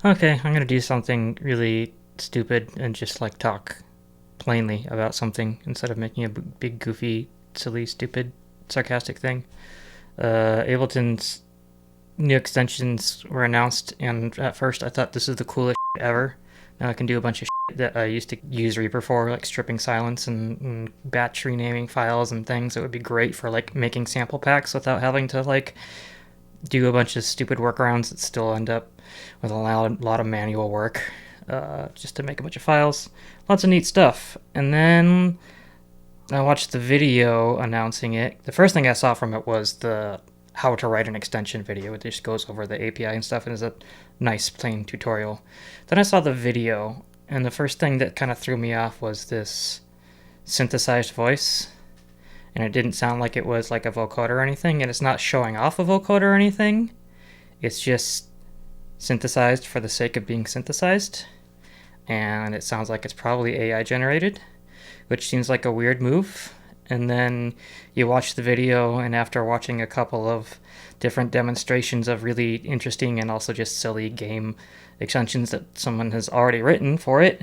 Okay, I'm gonna do something really stupid and just like talk plainly about something instead of making a big, goofy, silly, stupid, sarcastic thing. Ableton's new extensions were announced, and at first I thought this is the coolest shit ever. Now I can do a bunch of shit that I used to use Reaper for, like stripping silence and batch renaming files and things. It would be great for like making sample packs without having to like do a bunch of stupid workarounds that still end up with a lot of manual work just to make a bunch of files. Lots of neat stuff. And then I watched the video announcing it. The first thing I saw from it was the how to write an extension video. It just goes over the API and stuff and is a nice plain tutorial. Then I saw the video, and the first thing that kind of threw me off was this synthesized voice. And it didn't sound like it was like a vocoder or anything, and it's not showing off a vocoder or anything. It's just synthesized for the sake of being synthesized. And it sounds like it's probably AI generated, which seems like a weird move. And then you watch the video, and after watching a couple of different demonstrations of really interesting and also just silly game extensions that someone has already written for it,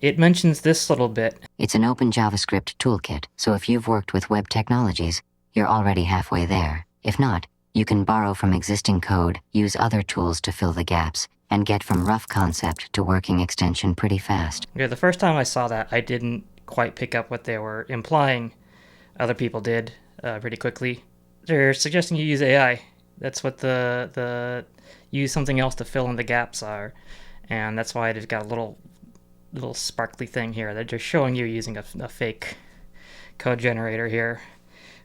it mentions this little bit. It's an open JavaScript toolkit, so if you've worked with web technologies, you're already halfway there. If not, you can borrow from existing code, use other tools to fill the gaps, and get from rough concept to working extension pretty fast. Yeah, the first time I saw that, I didn't quite pick up what they were implying. Other people did pretty quickly. They're suggesting you use AI. That's what the use something else to fill in the gaps are, and that's why they've got a little sparkly thing here. They're just showing you using a fake code generator here,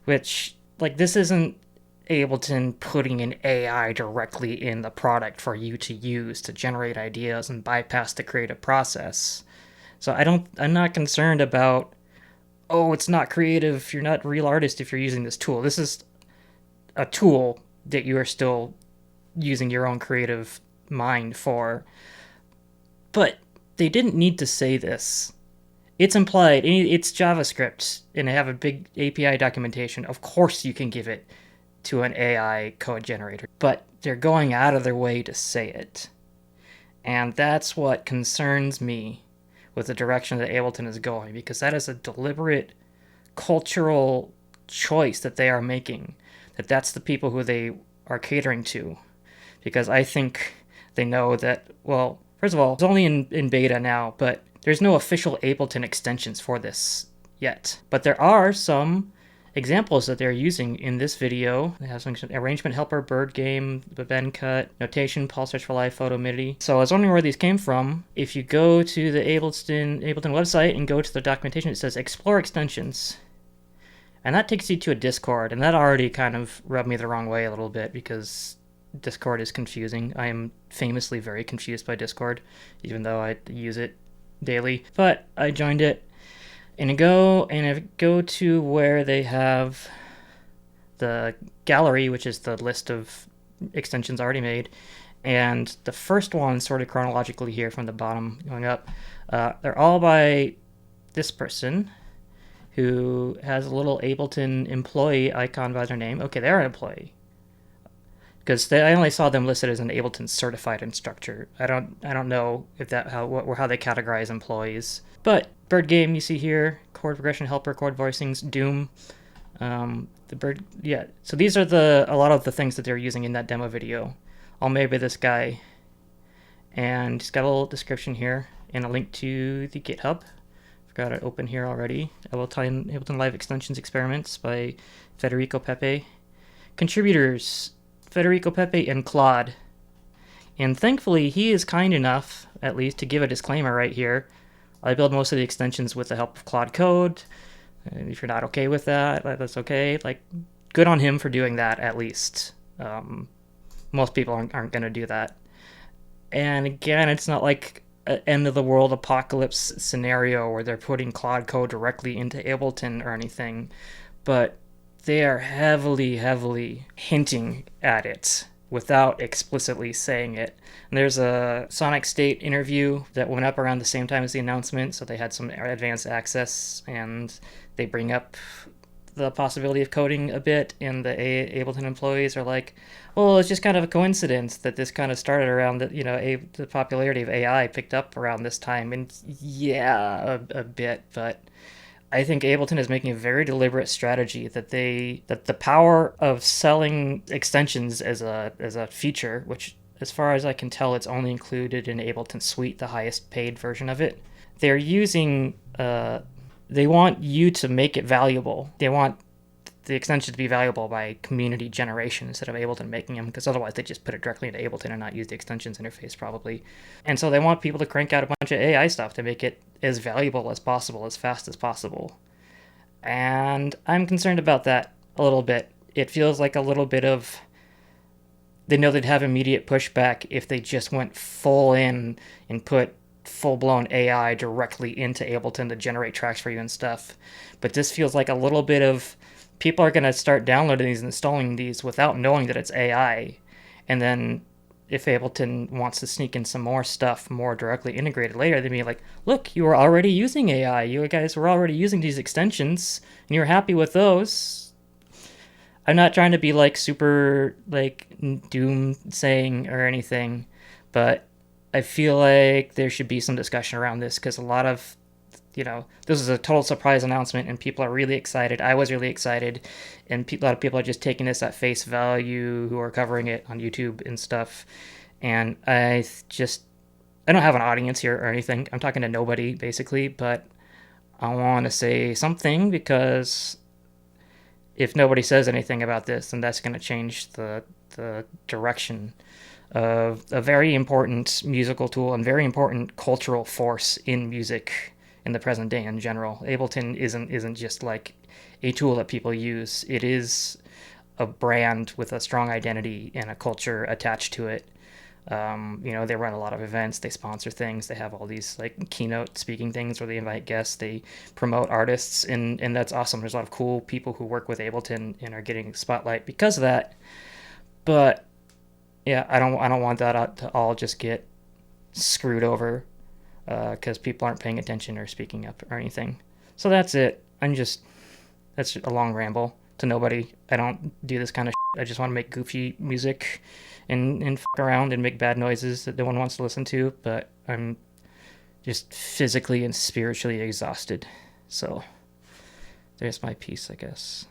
which, like, this isn't Ableton putting an AI directly in the product for you to use to generate ideas and bypass the creative process. So I'm not concerned about, oh, it's not creative, you're not a real artist if you're using this tool. This is a tool that you are still using your own creative mind for. But they didn't need to say this. It's implied. It's JavaScript, and they have a big API documentation. Of course you can give it to an AI code generator, but they're going out of their way to say it. And that's what concerns me with the direction that Ableton is going, because that is a deliberate cultural choice that they are making, that's the people who they are catering to. Because I think they know that, well, first of all, it's only in beta now, but there's no official Ableton extensions for this yet. But there are some examples that they're using in this video. They have some arrangement helper, bird game, the bend cut, notation, pulse search for live, photo MIDI. So I was wondering where these came from. If you go to the Ableton website and go to the documentation, it says explore extensions. And that takes you to a Discord, and that already kind of rubbed me the wrong way a little bit because Discord is confusing. I am famously very confused by Discord, even though I use it daily. But I joined it, and I go to where they have the gallery, which is the list of extensions already made, and the first one, sorted chronologically here from the bottom going up, they're all by this person who has a little Ableton employee icon by their name. Okay, they're an employee, because I only saw them listed as an Ableton certified instructor. I don't know if that how they categorize employees. But bird game you see here, chord progression helper, chord voicings, Doom, the bird, yeah. So these are a lot of the things that they're using in that demo video. All made by this guy, and he's got a little description here and a link to the GitHub. I've got it open here already. Ableton Live Extensions Experiments by Federico Pepe. Contributors: Federico Pepe and Claude. And thankfully, he is kind enough, at least, to give a disclaimer right here. I build most of the extensions with the help of Claude Code. If you're not okay with that, that's okay. Like, good on him for doing that, at least. Most people aren't going to do that. And again, it's not like an end-of-the-world apocalypse scenario where they're putting Claude Code directly into Ableton or anything. But they are heavily hinting at it without explicitly saying it. And there's a Sonic State interview that went up around the same time as the announcement, so they had some advanced access, and they bring up the possibility of coding a bit, and the Ableton employees are like, well, it's just kind of a coincidence that this kind of started around the popularity of AI picked up around this time, and yeah, a bit, but I think Ableton is making a very deliberate strategy that the power of selling extensions as a feature, which as far as I can tell, it's only included in Ableton Suite, the highest paid version of it. They're using they want you to make it valuable. They want the extension to be valuable by community generation instead of Ableton making them, because otherwise they just put it directly into Ableton and not use the extensions interface probably. And so they want people to crank out a bunch of AI stuff to make it as valuable as possible, as fast as possible. And I'm concerned about that a little bit. It feels like a little bit of they know they'd have immediate pushback if they just went full in and put full blown AI directly into Ableton to generate tracks for you and stuff. But this feels like a little bit of people are going to start downloading these and installing these without knowing that it's AI. And then if Ableton wants to sneak in some more stuff more directly integrated later, they'd be like, look, you were already using AI. You guys were already using these extensions and you're happy with those. I'm not trying to be like super like doom saying or anything, but I feel like there should be some discussion around this because a lot of this is a total surprise announcement and people are really excited. I was really excited, and a lot of people are just taking this at face value who are covering it on YouTube and stuff. And I don't have an audience here or anything. I'm talking to nobody basically, but I want to say something because if nobody says anything about this, then that's going to change the direction of a very important musical tool and very important cultural force in music in the present day in general. Ableton isn't just like a tool that people use. It is a brand with a strong identity and a culture attached to it. They run a lot of events, they sponsor things, they have all these like keynote speaking things where they invite guests, they promote artists, and that's awesome. There's a lot of cool people who work with Ableton and are getting spotlight because of that. But yeah, I don't want that to all just get screwed over because people aren't paying attention or speaking up or anything. So that's it. That's a long ramble to nobody. I don't do this kind of shit. I just want to make goofy music and fuck around and make bad noises that no one wants to listen to, but I'm just physically and spiritually exhausted. So there's my piece, I guess.